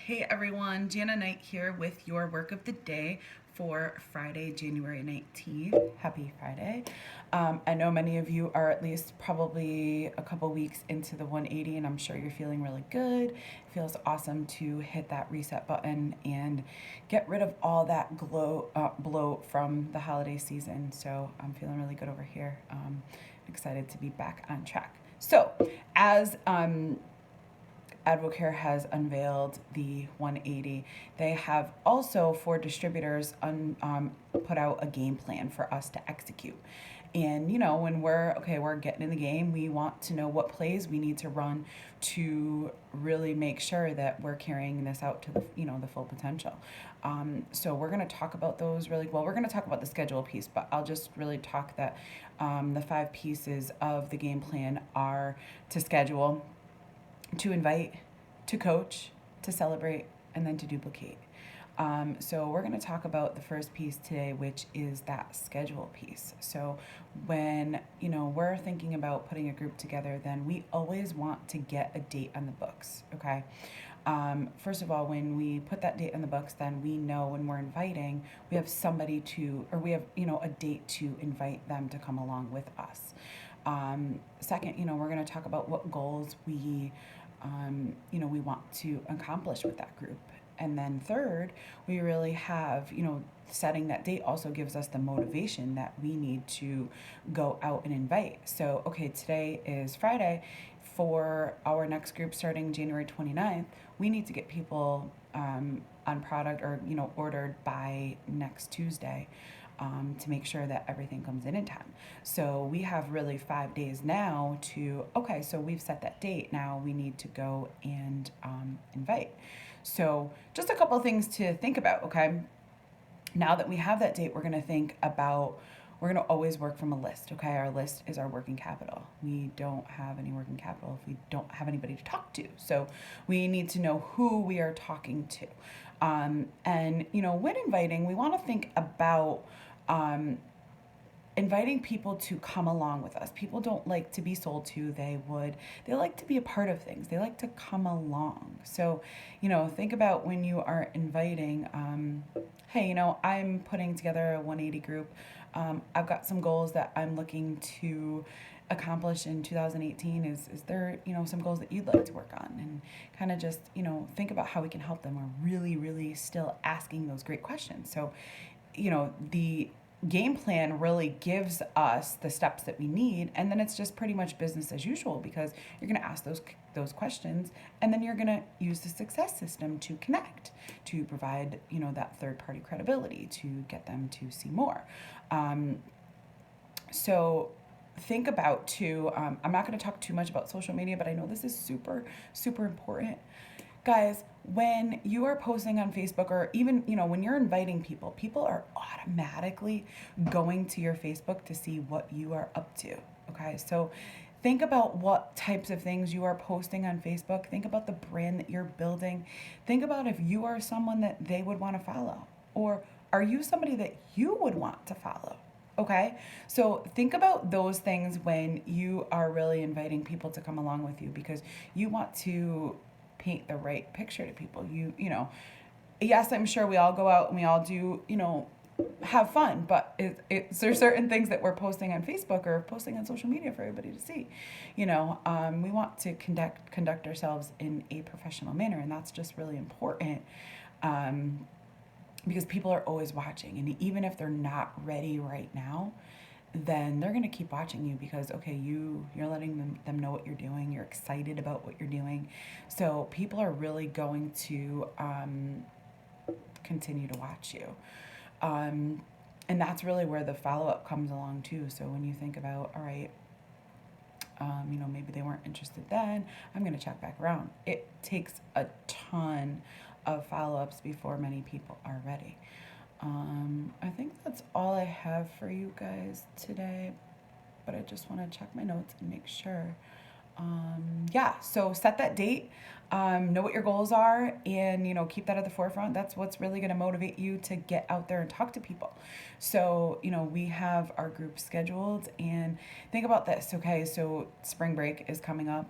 Hey everyone, Jana Knight here with your work of the day for Friday, January 19th. Happy Friday. I know many of you are at least probably a couple weeks into the 180, and I'm sure you're feeling really good. It feels awesome to hit that reset button and get rid of all that bloat from the holiday season. So I'm feeling really good over here. Excited to be back on track. So, as Advocare has unveiled the 180. They have also, for distributors, put out a game plan for us to execute. And when we're getting in the game, we want to know what plays we need to run to really make sure that we're carrying this out to the full potential. So we're going to talk about those really well. We're going to talk about the schedule piece, but I'll just really talk that the 5 pieces of the game plan are to schedule, to invite, to coach, to celebrate, and then to duplicate. So we're going to talk about the first piece today, which is that schedule piece. So when we're thinking about putting a group together, then we always want to get a date on the books. Okay. First of all, when we put that date on the books, then we know when we're inviting, we have somebody to, or we have a date to invite them to come along with us. Second, we're going to talk about what goals we want to accomplish with that group. And then third, we really have, setting that date also gives us the motivation that we need to go out and invite. So, okay, today is Friday. For our next group starting January 29th, we need to get people on product or, ordered by next Tuesday. To make sure that everything comes in time. So we have really 5 days now so we've set that date. Now we need to go and invite. So just a couple of things to think about, okay? Now that we have that date, we're going to always work from a list, okay? Our list is our working capital. We don't have any working capital if we don't have anybody to talk to. So we need to know who we are talking to. And when inviting, we want to think about inviting people to come along with us. People don't like to be sold to. They like to be a part of things. They like to come along. So, think about when you are inviting, hey, I'm putting together a 180 group. I've got some goals that I'm looking to accomplish in 2018. Is there, some goals that you'd like to work on? And kind of just, think about how we can help them. We're really, really still asking those great questions. So, the game plan really gives us the steps that we need, and then it's just pretty much business as usual, because you're going to ask those questions, and then you're going to use the success system to connect, to provide that third party credibility, to get them to see more. So think about too, I'm not going to talk too much about social media, but I know this is super super important. Guys, when you are posting on Facebook, or even, when you're inviting people, people are automatically going to your Facebook to see what you are up to. Okay, so think about what types of things you are posting on Facebook. Think about the brand that you're building. Think about if you are someone that they would want to follow, or are you somebody that you would want to follow? Okay, so think about those things when you are really inviting people to come along with you, because you want to paint the right picture to people. Yes, I'm sure we all go out and we all do, have fun, but there's certain things that we're posting on Facebook or posting on social media for everybody to see. We want to conduct ourselves in a professional manner, and that's just really important. Because people are always watching, and even if they're not ready right now, then they're going to keep watching you, because okay, you're letting them know what you're doing. You're excited about what you're doing, so people are really going to continue to watch you. And that's really where the follow-up comes along too. So when you think about, all right, maybe they weren't interested then, I'm going to check back around. It takes a ton of follow-ups before many people are ready. I think that's all I have for you guys today, but I just want to check my notes and make sure. So set that date, know what your goals are, and, keep that at the forefront. That's what's really going to motivate you to get out there and talk to people. So, we have our group scheduled, and think about this. Okay, so spring break is coming up.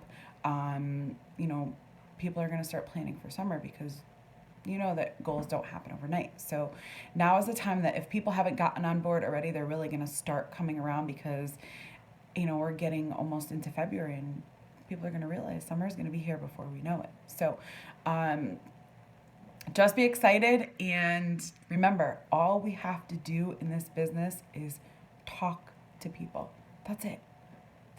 People are going to start planning for summer, because you know that goals don't happen overnight. So now is the time that if people haven't gotten on board already, they're really going to start coming around, because we're getting almost into February, and people are going to realize summer is going to be here before we know it. So just be excited, and remember, all we have to do in this business is talk to people. That's it.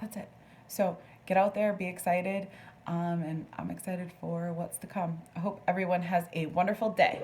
That's it. So get out there, be excited, and I'm excited for what's to come. I hope everyone has a wonderful day.